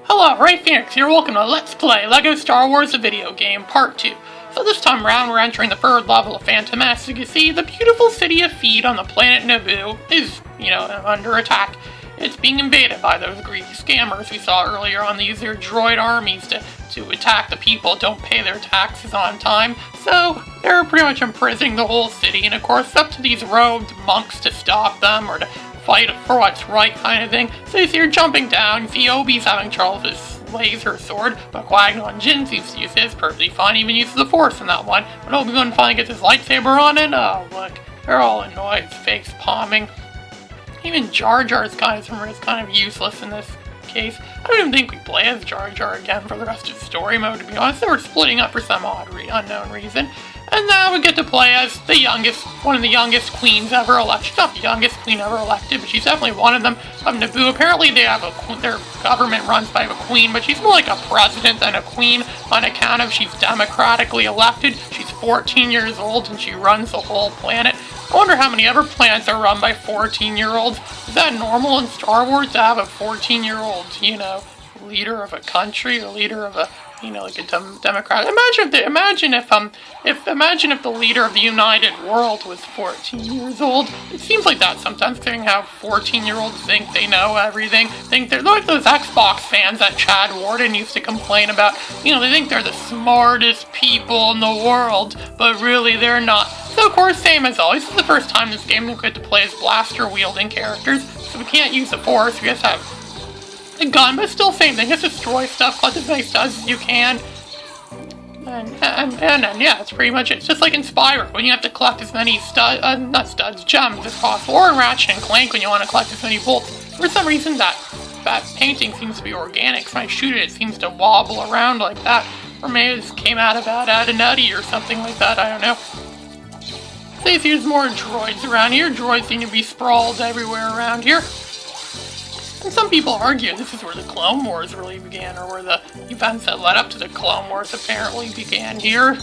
Hello, Ray Phoenix here, welcome to Let's Play LEGO Star Wars The Video Game Part 2. So this time around we're entering the third level of Phantom Menace. You can see the beautiful city of Feed on the planet Naboo is, under attack. It's being invaded by those greedy scammers we saw earlier on. They use their droid armies to attack the people who don't pay their taxes on time. So they're pretty much imprisoning the whole city, and of course it's up to these robed monks to stop them or to fight for what's right kind of thing. So you see her jumping down, you see Obi's having trouble with his laser sword, but Qui-Gon and Jinn seems to use his perfectly fine, even uses the Force in that one. When Obi-Wan finally gets his lightsaber on it, oh look, they're all annoyed, face palming. Even Jar Jar is kind of useless in this case. I don't even think we play as Jar Jar again for the rest of the story mode, to be honest. They were splitting up for some unknown reason. And now we get to play as one of the youngest queens ever elected. She's not the youngest queen ever elected, but she's definitely one of them. Of Naboo, apparently they have their government runs by a queen, but she's more like a president than a queen on account of she's democratically elected. She's 14 years old and she runs the whole planet. I wonder how many other planets are run by 14-year-olds. Is that normal in Star Wars to have a 14-year-old, leader of a country or leader of a like a Democrat? Imagine if the leader of the United World was 14 years old. It seems like that sometimes, considering how 14-year-olds think they know everything. Think they're like those Xbox fans that Chad Warden used to complain about. They think they're the smartest people in the world, but really they're not. So of course, same as always, this is the first time in this game we get to play as blaster-wielding characters, so we can't use the Force. We just have a gun, but still same thing. Just destroy stuff, collect as many studs as you can. And yeah, that's pretty much it. It's just like in Spyro, when you have to collect as many gems as possible, or in Ratchet and Clank when you want to collect as many bolts. For some reason that painting seems to be organic, so when I shoot it, it seems to wobble around like that. Or maybe it just came out of that Nutty or something like that, I don't know. So you see there's more droids around here. Droids seem to be sprawled everywhere around here. And some people argue this is where the Clone Wars really began, or where the events that led up to the Clone Wars apparently began here.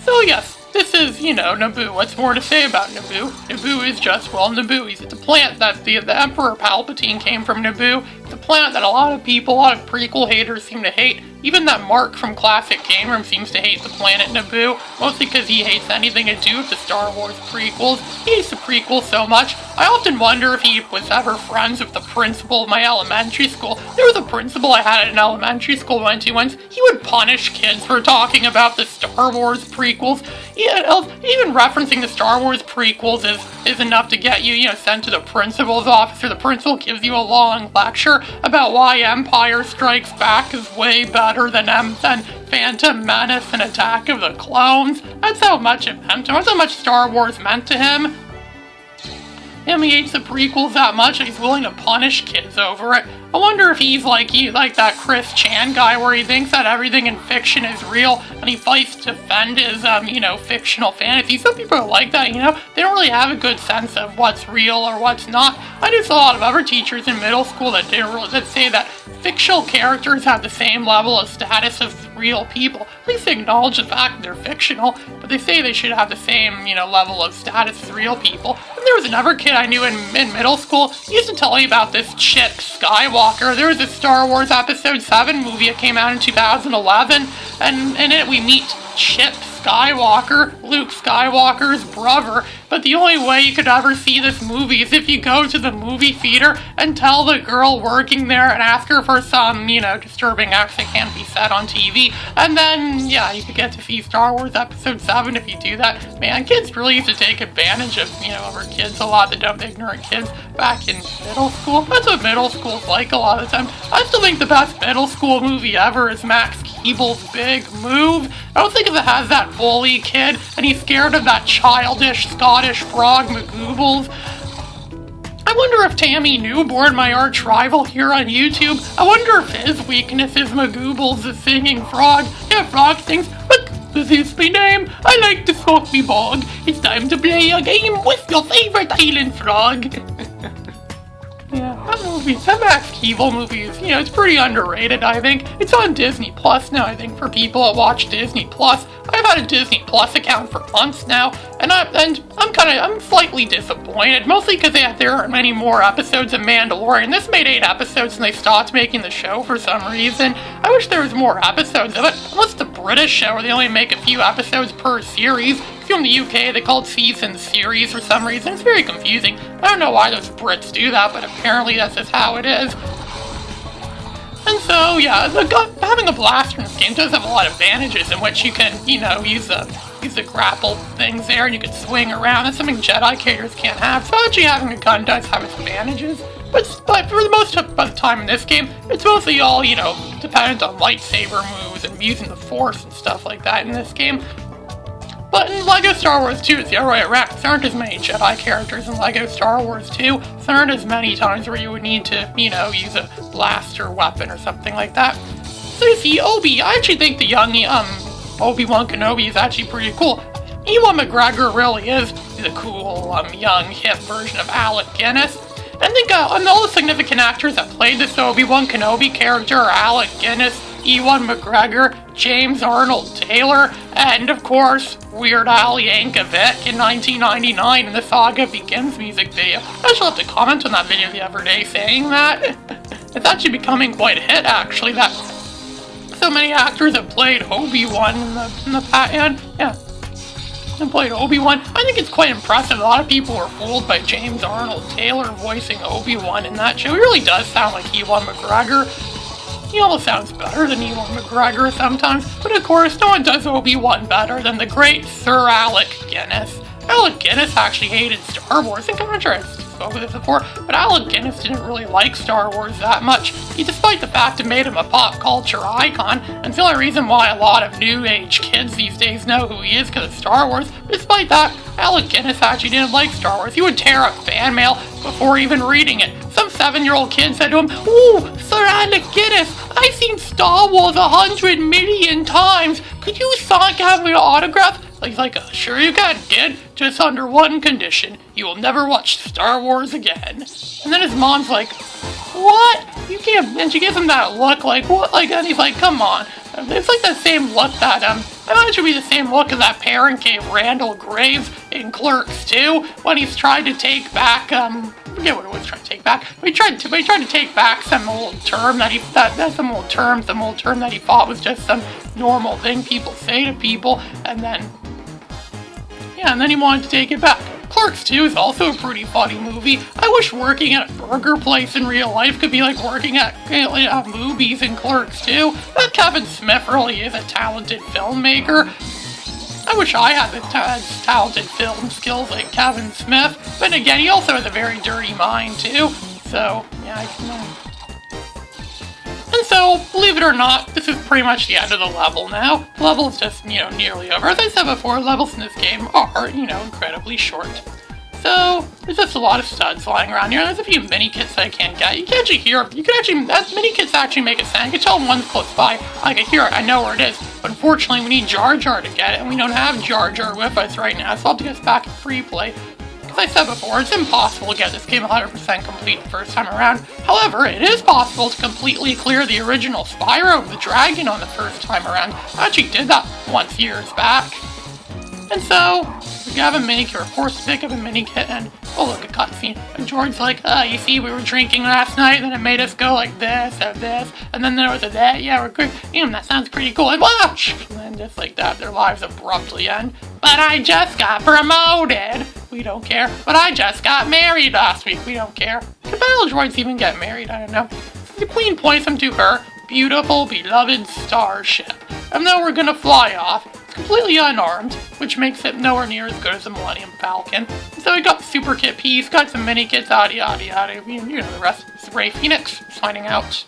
So yes, this is, Naboo. What's more to say about Naboo? Naboo is just, Naboo. It's a planet that the Emperor Palpatine came from Naboo. It's a planet that a lot of prequel haters seem to hate. Even that Mark from Classic Game Room seems to hate the planet Naboo, mostly because he hates anything to do with the Star Wars prequels. He hates the prequels so much. I often wonder if he was ever friends with the principal of my elementary school. There was a principal I had at an elementary school I went to once. He would punish kids for talking about the Star Wars prequels. Even referencing the Star Wars prequels is enough to get you, sent to the principal's office, or the principal gives you a long lecture about why Empire Strikes Back is way better than Phantom Menace and Attack of the Clones. That's how much it meant to him. That's how much Star Wars meant to him. He hates the prequels that much that he's willing to punish kids over it. I wonder if he's like that Chris Chan guy where he thinks that everything in fiction is real and he fights to defend his, fictional fantasy. Some people are like that, they don't really have a good sense of what's real or what's not. I just saw a lot of other teachers in middle school that say that fictional characters have the same level of status as real people. At least they acknowledge the fact that they're fictional, but they say they should have the same, level of status as real people. And there was another kid I knew in middle school. He used to tell me about this chick, Skywalker. There was a Star Wars Episode 7 movie that came out in 2011, and in it we meet Chip Skywalker, Luke Skywalker's brother. But the only way you could ever see this movie is if you go to the movie theater and tell the girl working there and ask her for some, disturbing acts that can't be said on TV. And then, yeah, you could get to see Star Wars Episode 7 if you do that. Man, kids really used to take advantage of, other kids a lot, the dumb, ignorant kids back in middle school. That's what middle school's like a lot of the time. I still think the best middle school movie ever is Max Keeble's Big Move. I don't think if it has that bully kid and he's scared of that childish Scottish frog McGoobles. I wonder if Tammy Newborn, my arch rival here on YouTube, I wonder if his weakness is McGoobles, the singing frog. Yeah, frog sings, "What is his name? I like to soak me bog. It's time to play a game with your favorite island frog." Yeah, that movie, that Max Evil movie is, it's pretty underrated, I think. It's on Disney Plus now, I think, for people that watch Disney Plus. I've had a Disney Plus account for months now, and I'm slightly disappointed, mostly because there aren't many more episodes of Mandalorian. This made 8 episodes and they stopped making the show for some reason. I wish there was more episodes of it, unless the British show where they only make a few episodes per series. If you're in the UK, they call it season series for some reason. It's very confusing. I don't know why those Brits do that, but apparently that's just how it is. And so, yeah, having a blaster in this game does have a lot of advantages in which you can, use the grapple things there and you can swing around. That's something Jedi characters can't have. So actually having a gun does have its advantages. But for the most of the time in this game, it's mostly all, dependent on lightsaber moves and using the Force and stuff like that in this game. But in LEGO Star Wars 2, it's the other way around. There aren't as many Jedi characters in LEGO Star Wars 2. There aren't as many times where you would need to, use a blaster weapon or something like that. So you see, Obi, I actually think the young, Obi-Wan Kenobi is actually pretty cool. Ewan McGregor really is the cool, young, hip version of Alec Guinness. I think all the significant actors that played this Obi-Wan Kenobi character are Alec Guinness, Ewan McGregor, James Arnold Taylor, and of course, Weird Al Yankovic in 1999 in the Saga Begins music video. I shall have to comment on that video the other day saying that. It's actually becoming quite a hit, actually, that so many actors have played Obi-Wan in the past, and yeah. And played Obi-Wan. I think it's quite impressive. A lot of people were fooled by James Arnold Taylor voicing Obi-Wan in that show. He really does sound like Ewan McGregor. He almost sounds better than Ewan McGregor sometimes, but of course, no one does Obi-Wan better than the great Sir Alec Guinness. Alec Guinness actually hated Star Wars. I think I'm not sure I've spoken of this before, but Alec Guinness didn't really like Star Wars that much. Despite the fact it made him a pop culture icon, and the only reason why a lot of new age kids these days know who he is because of Star Wars. Despite that, Alec Guinness actually didn't like Star Wars. He would tear up fan mail before even reading it. Some 7-year-old kid said to him, "Ooh, Sir Alec Guinness, I've seen Star Wars 100 million times. Could you have me an autograph?" He's like, "Sure you can, kid. Just under one condition. You will never watch Star Wars again." And then his mom's like, "What? You can't," and she gives him that look like, "What?" And he's like, "Come on." It's like that same look that, I imagine it should be the same look as that parent gave Randall Graves in Clerks 2 when he's tried to take back, I forget what it was trying to take back. But he tried to take back some old term that he thought was just some normal thing people say to people, and then he wanted to take it back. Clerks 2 is also a pretty funny movie. I wish working at a burger place in real life could be like working at movies in Clerks 2. But Kevin Smith really is a talented filmmaker. I wish I had the talented film skills like Kevin Smith. But again, he also has a very dirty mind too. So, yeah, And so, believe it or not, this is pretty much the end of the level now. The level is just, nearly over. As I said before, levels in this game are, incredibly short. So, there's just a lot of studs lying around here. There's a few mini kits that I can't get. You can actually hear, mini kits actually make a sound. You can tell one's close by. I can hear it, I know where it is. But unfortunately, we need Jar Jar to get it, and we don't have Jar Jar with us right now, so I'll have to get us back in free play. As I said before, it's impossible to get this game 100% complete the first time around. However, it is possible to completely clear the original Spyro the Dragon on the first time around. I actually did that once years back. And so, we have a mini kit, or forced to pick up a mini kit, and oh look, a cutscene. And George's like, you see, we were drinking last night, and then it made us go like this, or this, and then there was a that, yeah, we're good, that sounds pretty cool, and watch! And then just like that, their lives abruptly end. But I just got promoted! We don't care. But I just got married last week. We don't care. Could battle droids even get married? I don't know. The queen points them to her beautiful, beloved starship. And then we're gonna fly off. It's completely unarmed, which makes it nowhere near as good as the Millennium Falcon. And so we got the super kit piece, got some mini kits, yada yada yada. The rest is Ray Phoenix signing out.